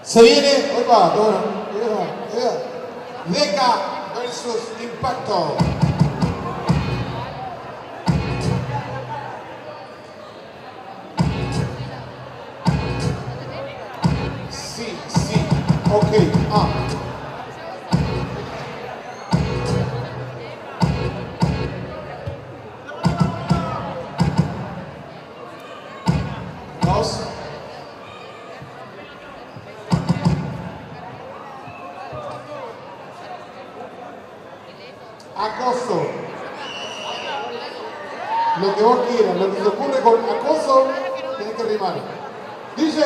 Se viene, opa, bueno, Deca versus Impacto. Sí, sí, ok, Dos. Acoso. Lo que vos quieras, lo que se ocurre con acoso, tenés que rimar. DJ,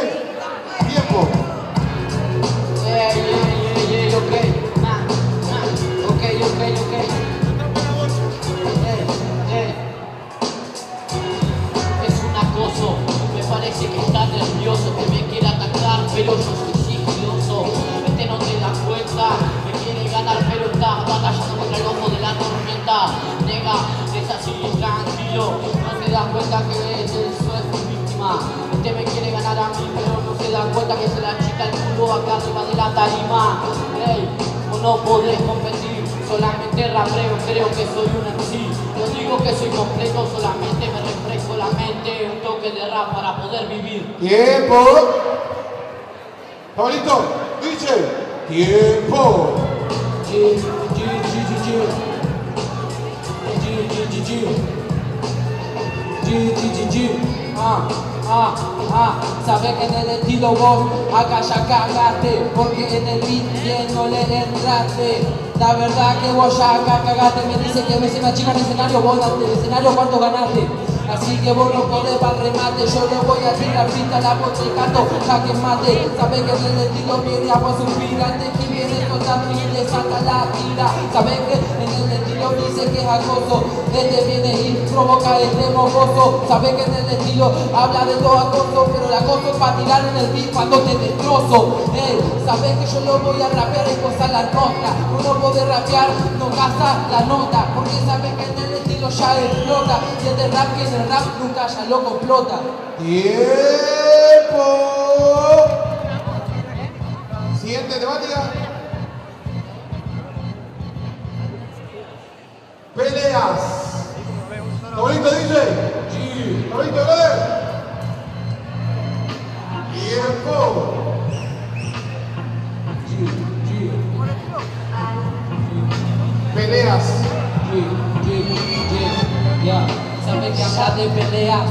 tiempo. Ok. Es un acoso, me parece que está nervioso, que me quiere atacar, pero yo soy sigiloso. Este no te das cuenta, me quiere ganar, pero está batallando contra el ojo de la tormenta. Nega, es así, tranquilo, no te das cuenta que eso es víctima. Este me quiere ganar a mí, pero no se da cuenta que se la chica el culo acá arriba de la tarima. Hey, vos no podés competir, solamente rapreo, creo que soy un MC. No digo que soy completo, solamente me refresco la mente, un toque de rap para poder vivir. Tiempo. Pablito, DJ, tiempo. Sabes que en el estilo vos acá ya cagaste, porque en el beat bien no le entraste. La verdad que vos ya acá cagaste, me dice que ves una chica en el escenario, vos date el escenario cuánto ganaste. Así que vos no podés para el remate, yo le voy a tirar pista a la bochecato, jaque mate. Sabes que en el estilo viene a vos un gigante que viene contando y le saca la tira. Sabes que en el estilo dice que es acoso, este viene y provoca extremo gozo. Sabes que en el estilo habla de todo acoso, pero el acoso es para tirar en el beat cuando te destrozo. Sabes que yo lo voy a rapear y posar la nota. Uno puede rapear, no gasta la nota, porque sabes que en el estilo ya explota. Y el de rap que en el rap nunca ya lo complota. Tiempo. Siguiente temática. Peleas. ¿Favorito DJ? Sí. ¿Favorito brother? Tiempo. Peleas. Sabes que hablas de peleas,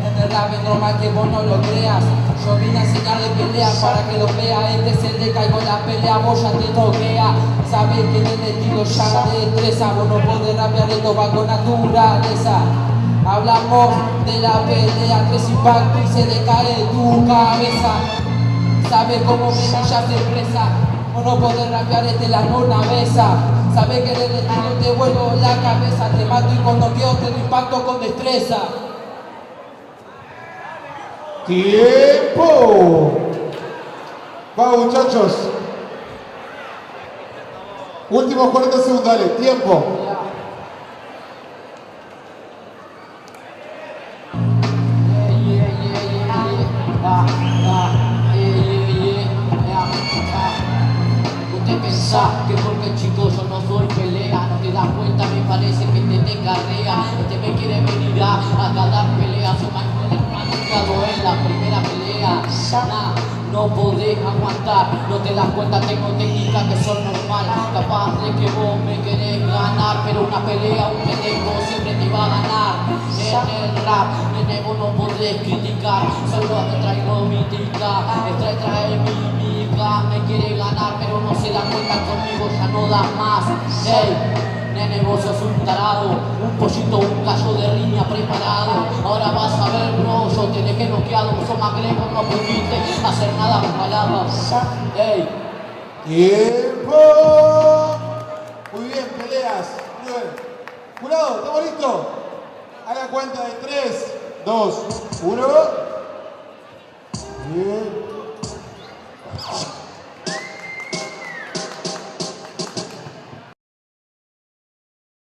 en el rap es normal que vos no lo creas. Yo vine a enseñar de peleas para que lo veas. Este es el de caigo en la pelea, vos ya te toquea. Sabes que en el estilo ya te estresa, vos no podés rapear, esto va con naturaleza. Hablamos de la pelea, 3 impactos y se le cae tu cabeza. Sabes cómo viene ya se expresa, vos no podés rapear, este la nona besa. Sabes que en el estilo te vuelo la cabeza, te mato y con noqueo te lo impacto con destreza. Tiempo. Vamos muchachos. Últimos 40 segundos, dale, tiempo. Que porque chico yo no soy pelea, no te das cuenta, me parece que te descarrea. Este me quiere venir a dar pelea, soy más manejado en la primera pelea. No podés aguantar, no te das cuenta, tengo técnicas que son normal. Capaz de que vos me querés ganar, pero una pelea, un pendejo siempre te va a ganar. En el rap, nene, vos no podés criticar, solo te traigo mítica, trae mímica. Me quiere ganar, pero no se da cuenta, conmigo ya no das más. Nene, vos sos un tarado, un pollito, un gallo de riña preparado. Ahora vas a ver, bro, yo te dejé bloqueado, vos sos más greco, no pudiste hacer nada con palabras. Tiempo. Muy bien, peleas. Muy bien. Jurado, ¿estamos listos? A la cuenta de 3, 2, 1. Bien.